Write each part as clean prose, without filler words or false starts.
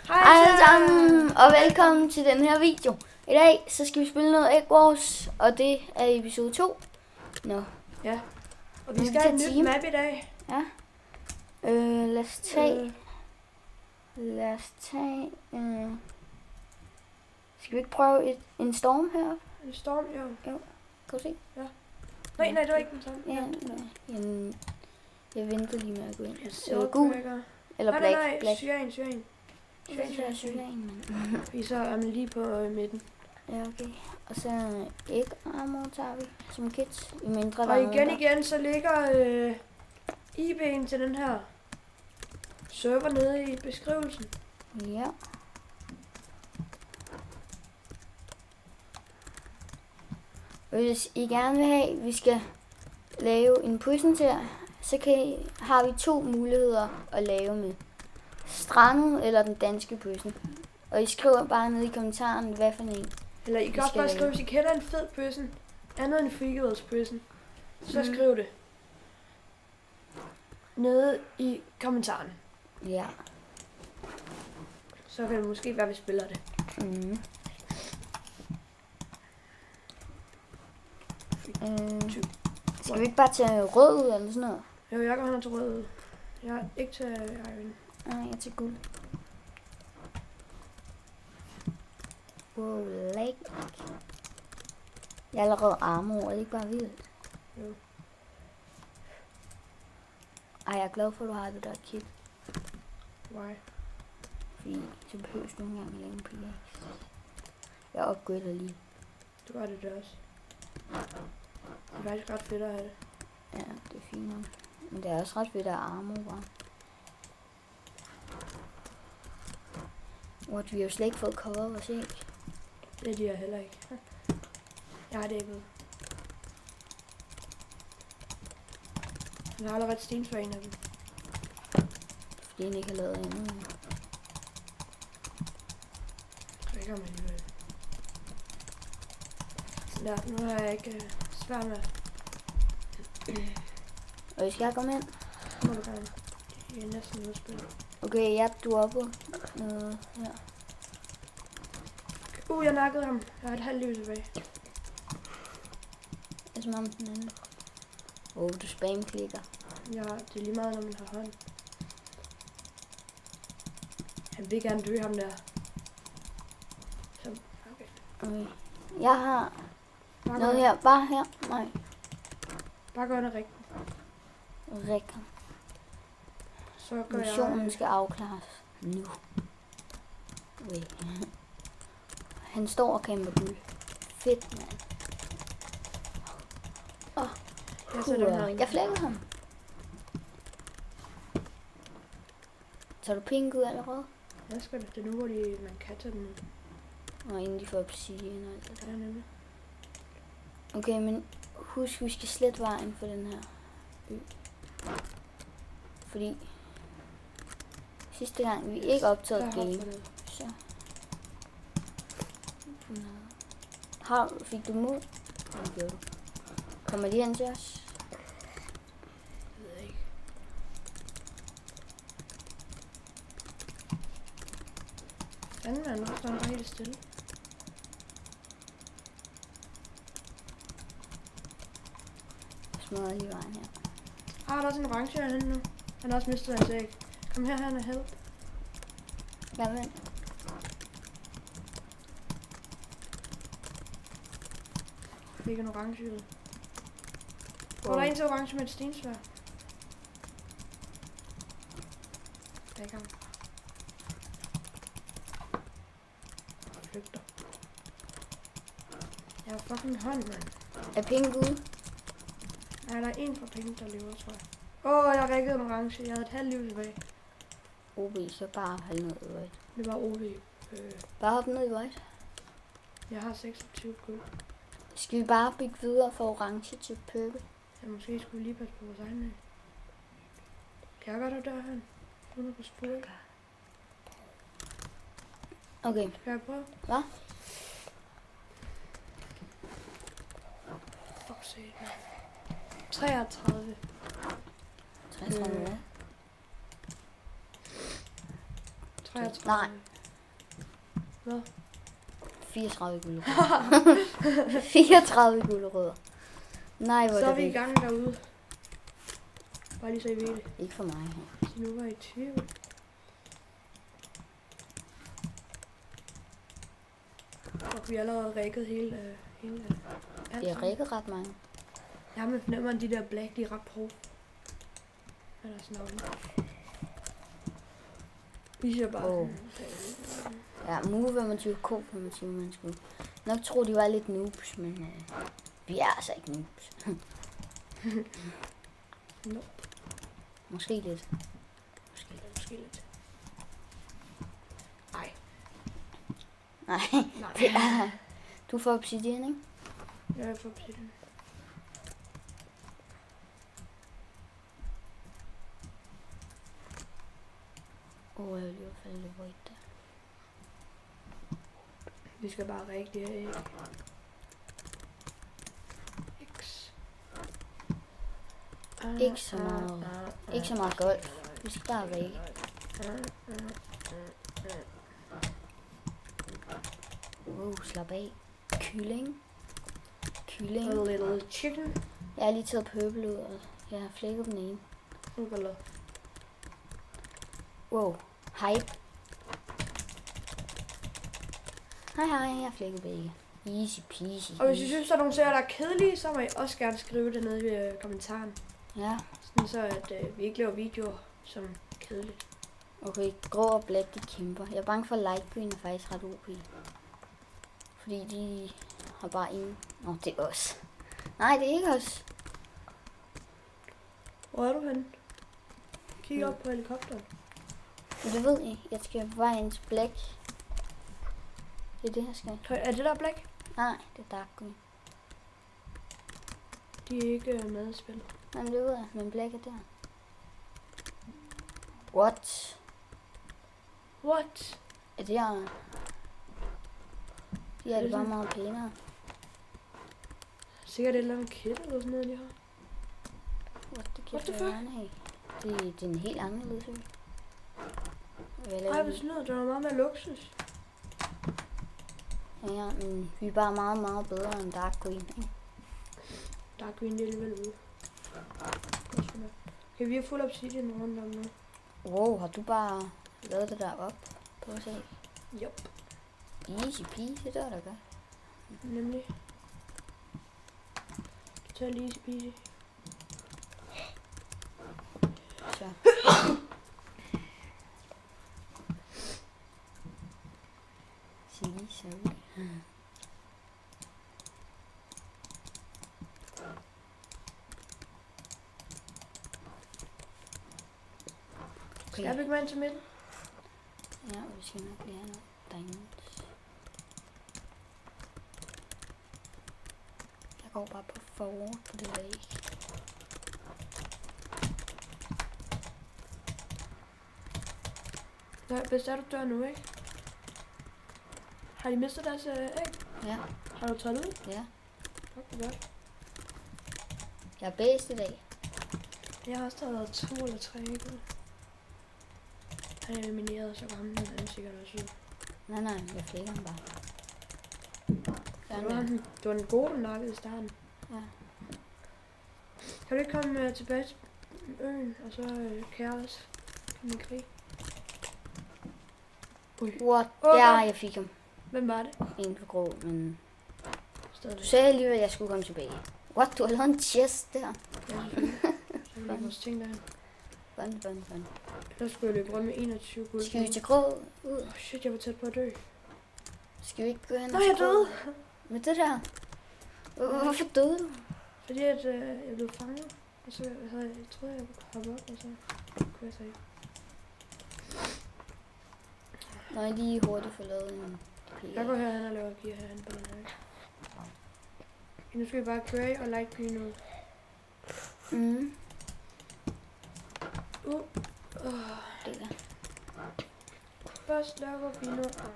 Hej alle sammen, og velkommen til den her video. I dag så skal vi spille noget Egg Wars, og det er episode 2. Nå. Ja, og vi skal have en ny map i dag. Ja. Lad os tage... Skal vi ikke prøve en storm her? En storm, jo. Jo, kan du se? Ja. Nej, det var ikke en storm. Ja, jeg venter lige med at gå ind. Gul. Eller black. Nej, syren. Syren. Vi så er man lige på midten. Ja, okay. Og så egg armor tager vi som kit. I mindre og igen, så ligger IP'en til den her server nede i beskrivelsen. Ja. Hvis I gerne vil have, at vi skal lave en prison til, så har vi 2 muligheder at lave med. Strandet eller den danske prison. Og I skriver bare ned i kommentaren, hvad for en. Eller I kan også bare skrive, hvis I kender en fed prison, andet end Freegirls prison, så skriv det nede i kommentaren. Ja. Så kan det måske være, at vi spiller det. Skal vi ikke bare tage rød ud eller sådan noget? Jo, jeg kan have til rød ud. Jeg er ikke til iron. Nej, jeg er til guld. Wow, lag. Jeg er allerede armor, er det ikke bare vildt? Jo. Ej, jeg er glad for, at du har det der kit. Why? Fordi så behøver du nogle gange at lave en pickaxe. Jeg upgrader lige. Du har det der også. Det er faktisk ret fedt at have det. Ja, det er fint nok. Men det er også ret fedt at have armor bare. What, vi har jo slet ikke fået cover vores æg. Det er de her heller ikke. Jeg har det ikke. Jeg har allerede sten for en af dem. Fordi den ikke har lavet andet. Det kan man alligevel. Ja, nu har jeg ikke svært med. Og skal jeg komme ind? Må du gerne. Jeg er næsten ude at spille. Okay, ja, du er oppe. Ja. Jeg nakkede ham. Jeg har et halvt liv tilbage. Det er som om den anden. Du spam-klikker. Ja, det er lige meget, når man har hånd. Han vil gerne dø ham der. Så, okay. Jeg har noget her. Bare her. Nej. Bare gør det rigtigt. Rikker. Så gør missionen skal afklares nu. Okay. Han står og kæmper guld. Fedt, mand. Jeg flækkede ham. Tager du pink ud allerede? Jeg skal det. Det er nu, hvor man kan tage dem ud. Og inden de får obsidian og alt det der. Nemlig. Okay, men husk, vi skal slet vejen for den her ø. Fordi sidste gang vi ikke optaget game. Så. Fik du mod? Det gjorde du. Kommer de hen til os? Jeg ved ikke. Fanden er nu, står han bare helt stille. Jeg smadrer lige vejen her. Der er også en orange herinde nu. Han har også mistet hans æg. Kom her, han er help. Jamen. Fik en orange ud. Hvor der er en til orange med et stensvær. Der er ikke ham. Flygter. Jeg har fucking hånd, mand. Er pink ude? Nej, der er en fra pink, der lever, tror jeg. Jeg rækkede en orange. Jeg havde et halvt liv tilbage. OB, så bare hold ned i white. Det var OB. Bare hoppe ned i white. Jeg har 26 guld. Skal vi bare bygge videre fra orange til purple? Ja, måske skulle vi lige passe på vores egne. Kan jeg gøre det derhen? Uden at få spurgt. Okay. Skal jeg prøve? Hvad? Fuck sake, man. 33. 33. 33. Nej. Hvad? 34 gulerødder. 34 gulerødder. Nej, hvor Så er er vi i det gang derude. Bare lige så I ved det. ikke for mig. Så nu var I i tvivl. Og vi har allerede rækket hele Vi har rækket ret mange. Ja, men fornemmer, at de der black, de er ret pro. Eller sådan noget. Vi ser bare Åh. Ja, Move 25, K 25, man skulle nok tro, de var lidt noobs, men vi er altså ikke noobs. No. Måske lidt. Måske lidt. Ej. Nej, Nej. det er... Du får obsidian, ikke? Jeg får obsidian. Jeg vil lige falde lidt void der. Vi skal bare række det her æg. X. Ikke så meget. Ikke så meget golf. Vi skal bare række. Slap af. Kylling. Kylling. A little chicken. Jeg har lige taget purple ud, og jeg har flækket den ene. Wow. Hype. Hej, jeg har flækket begge. Easy peasy. Og hvis I synes, der er nogle serier, der er kedelige, så må I også gerne skrive det nede i kommentaren. Ja. Sådan så, at vi ikke laver videoer som kedeligt. Okay, grå og black, de kæmper. Jeg er bange for, at light green er faktisk ret OP. Fordi de har bare en... Nå, det er os. Nej, det er ikke os. Hvor er du henne? Kig op på helikopteren. Men det ved jeg. Jeg skal bare ind til black. Det er det, jeg skal. Er det der black? Nej, det er dark green. De er ikke med i spillet. Nej, men det ved jeg. Men black er der. What? What? Er det her? De er det bare meget pænere. Sikkert et eller andet kit eller sådan noget, de har. What the What the fuck? Det er en helt anderledes ud. Ej, hvad sådan noget? Det var meget mere luksus. Ja, men vi er bare meget, meget bedre end dark green, ikke? Dark green, det er alligevel ude. Okay, vi har fuld obsidian rundt om nu. Wow, har du bare lavet det der op? Prøv at se. Yup. Easy peasy, det var da godt. Nemlig. Total easy peasy. Så. Sorry. Skal jeg bygge mig ind til midten? Ja, vi skal nok lige have noget diamonds. Jeg går bare på forward på det der ikke. Nej, hvis der du dør nu, ikke? Har de mistet deres æg? Ja. Har du taget ud? Ja. Okay, godt. Jeg er bedst i dag. Jeg har også taget 2 eller 3 æg ud. Han er elimineret, så kom den anden sikkert også ud. Nej, jeg flækker den bare. Det var den gode, den nakkede i starten. Ja. Kan du ikke komme tilbage til øen, og så Kaos? Kan man krig? What? Okay. Ja, jeg fik ham. Hvem var det? En for grå, men... Stadig. Du sagde alligevel, at jeg skulle komme tilbage. What? Du har lavet en chest der. Ja, selvfølgelig. Så vil jeg vores ting derhen. Fun. Ellers skulle jeg løbe rundt med 21 guld. Skal vi til grå ud? Shit, jeg var tæt på at dø. Skal vi ikke gå hen Nå, jeg døde! med det der? Hvorfor døde du? Fordi at, jeg blev fanget. Og så havde jeg troede, jeg kunne hoppe op, og så kunne jeg så ikke. Nå, jeg lige hurtigt få lavet en PR. Jeg går herhen og laver gear herhen på den her. Nu skal vi bare grey og light green ud. Mm. Det der. Først laver vi noget arm.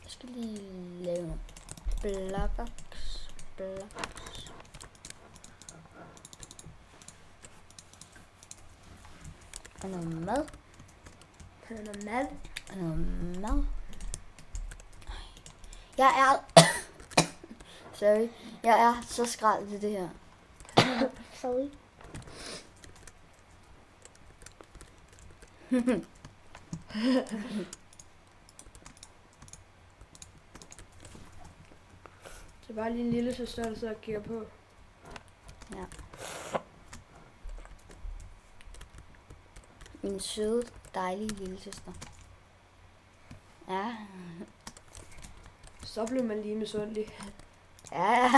Jeg skal lige lave nogle blocks. Og noget mad. Noget mad. Og noget mad. Jeg er... Sorry. Jeg er så skrald til det her. Sorry. Det er bare lige en lille søster, der sidder og kigger på. Ja. Min søde, dejlige lille søster. Ja. Så blev man lige misundelig. Ja.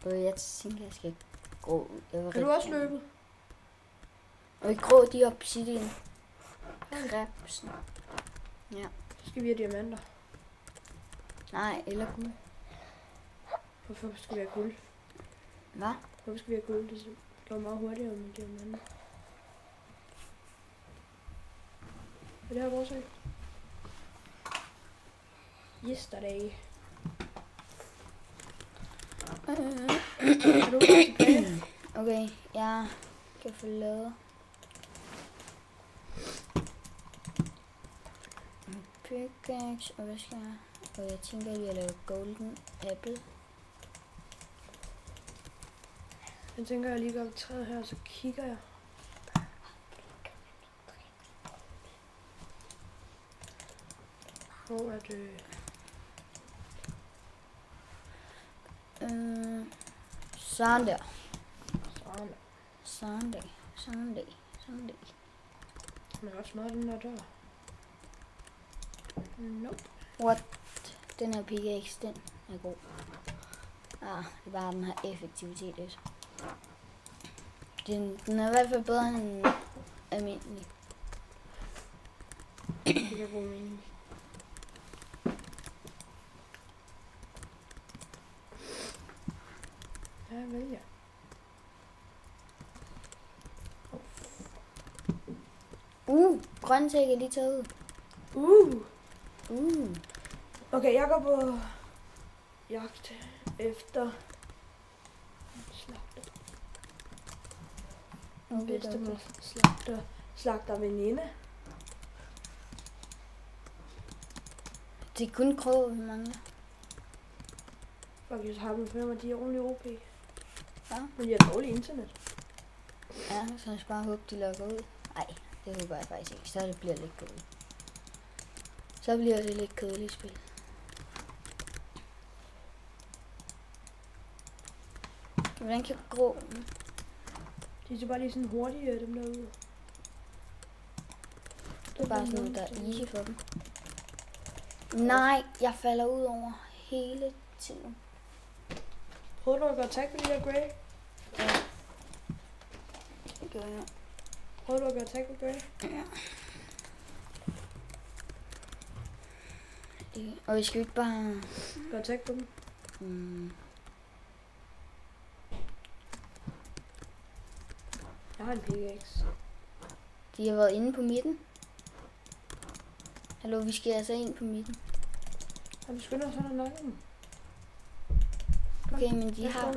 Jeg tænker, jeg skal gå. Kan du også løbe? Og vi grå de obsidian. Krebsen. Ja. Så skal vi have diamanter. Nej, eller guld. Hvorfor skal vi have guld? Hvad? Hvorfor skal vi have guld? Det går meget hurtigere med diamanter. Er det her vores af? Yesterday. Er du tilbage? Okay, jeg kan få lavet en pickaxe, og hvad skal jeg? Og jeg tænker lige at lave golden apple. Jeg tænker, jeg lige går op træet her, og så kigger jeg. Hvor er det? Sådan der. Sådan. Sunday. Den er ret smart, den der dør. Nope. What? Den her pickaxe, den er god. Ah, det er bare den her effektivitet også. Den er i hvert fald bedre end almindelig. Det giver god mening. Ja, vel ja. Grøntsæg er lige taget ud. Okay, jeg går på jagt efter slagter. Bedstemor slagter veninde. Det er kun krog, vi mangler. Faktisk har dem med mig, de er ordentligt OP. Ja. Men de har dårlig internet. Ja, så jeg bare håbe, de logger ud. Nej, det håber jeg faktisk ikke. Så det bliver lidt kedeligt. Så bliver det lidt kedeligt spil. Hvordan kan grå? De er så bare lige sådan hurtige, dem derude. Det er bare sådan noget, der er easy for dem. Nej, jeg falder ud over hele tiden. Prøver du at gøre tag på de der grey? Ja. Det gør jeg. Prøver du at gøre tag på grey? Ja. Og vi skal ikke bare... Gøre tag på dem? Jeg har en pickaxe. De har været inde på midten. Hallo, vi skal altså ind på midten. Har vi skynder os under nakken? Okay, men de har...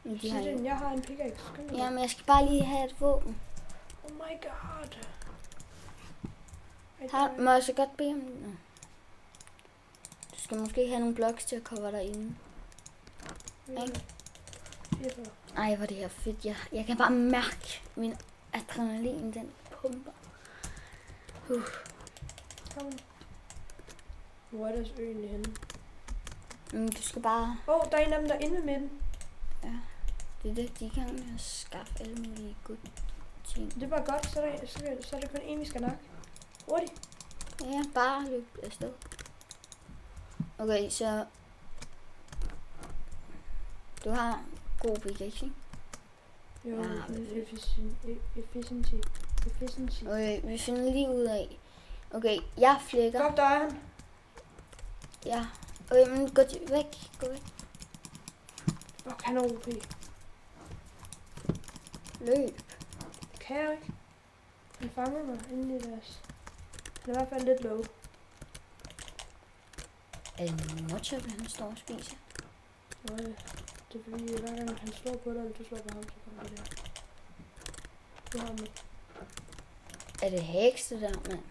Men de har jeg har en pickaxe. Ja, men jeg skal bare lige have et våben. Oh my god. Må jeg så godt bede om det? Du skal måske have nogle blocks til at cover dig inde. Ikke? Ej, hvor det her fedt. Jeg kan bare mærke min adrenalin, den pumper. Kom. Hvor er deres ø egentlig henne? Du skal bare... Der er en af dem, der er inde ved midten. Ja, det er det, de kan med at skaffe alle mulige gode ting. Det er bare godt, så er det kun en, vi skal nakke. Hurtigt. Ja, bare løb afsted. Okay, så... Du har god pickaxe, ikke? Jo, Ja, efficiency. Okay, vi finder lige ud af. Okay, jeg flækker. Godt, der er han. Ja. Okay, men gå væk. Gå væk. Fuck, han er OP. Løb. Kan jeg ikke? Han fanger mig inde i deres. Han er i hvert fald lidt low. Er det en mudchop, han står og spiser? Nej. Det er fordi, hver gang han slår på dig, eller du slår på ham, så kommer det der. Du har med. Er det heks, det der, mand?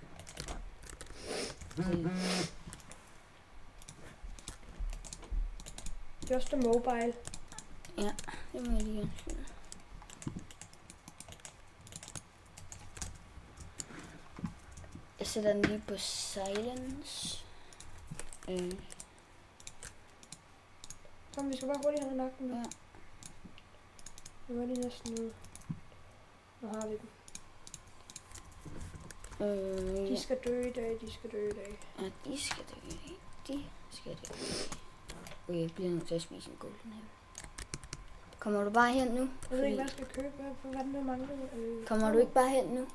Just a mobile. Ja, det må jeg lige undskylde. Jeg sætter den lige på silence. Kom, vi skal bare hurtigt have nok den nu. Ja. Nu er de næsten ude. Nu har vi dem. Ja. De skal dø i dag, de skal dø i dag. Ja, de skal dø. De skal dø. Okay, jeg bliver nødt til at spise en golden apple. Kommer du bare hen nu? Jeg ved ikke, hvad jeg skal købe. Hvad er den der mangler? Kommer du ikke bare hen nu?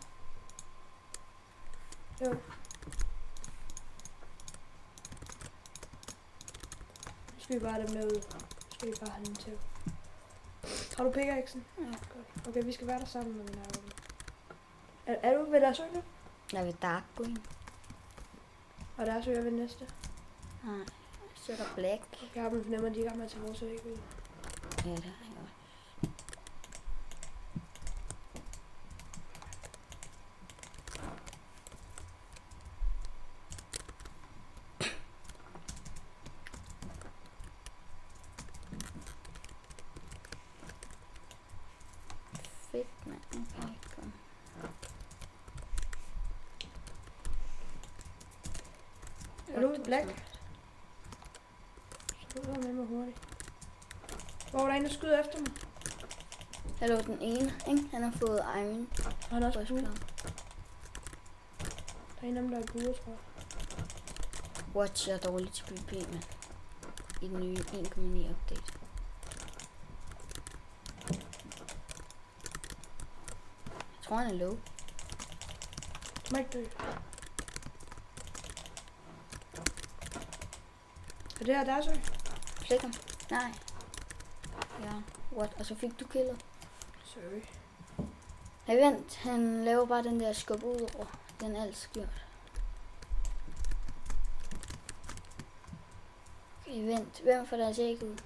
Jo. Nu skal vi bare have dem med ud. Nu skal vi bare have den til. Har du pickaxen? Ja. Godt. Okay, vi skal være der sammen, når vi laver den. Er du ved deres ø nu? Jeg vil dark green. Og deres ø er ved næste? Nej, så er der black. Jeg har dem fornemmer, at de er i gang med at tage vores ø ikke ud. Ja, det har jeg også. Fedt, mand. Okay, kom. Er du ude black? Så du med mig hurtigt. Hvor er der en, der skyder efter mig? Hallo, den ene, ikke? Han har fået iron. Han er også First bue. club. Der er en af dem, der er bue, tror jeg. Watch, jeg er dårlig til PvP, mand. I den nye 1.9 update. Jeg tror, han er low. Du må ikke dø. Er det her deres ø? Flæk ham. Nej. Ja, what? Og så fik du killet. Sorry. Hey, vent. Han laver bare den der skub ud over. Den er alt gjort. Okay, vent. Hvem får deres æg ud?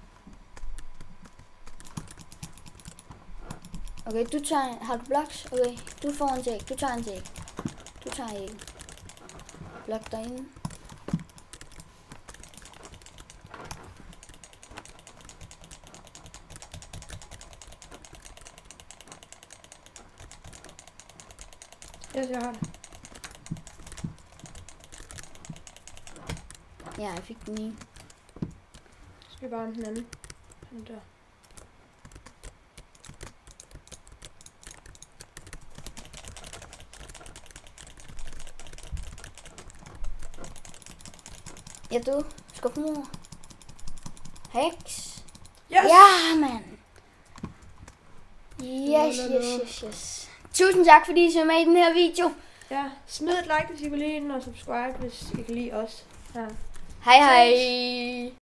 Okay, du tager... Har du blocks? Okay, du får en æg. Du tager en æg. Du tager æg. Blok derinde. Yes, jeg har det. Ja, jeg fik den ene. Så skal vi bare have den anden. Den der. Ja, du. Skub mor. Heks. Yes! Ja, mand. Yes. Tusind tak, fordi I så med i den her video. Ja, smid et like, hvis I kunne lide den, og subscribe, hvis I kan lide os. Ja. Hej hej.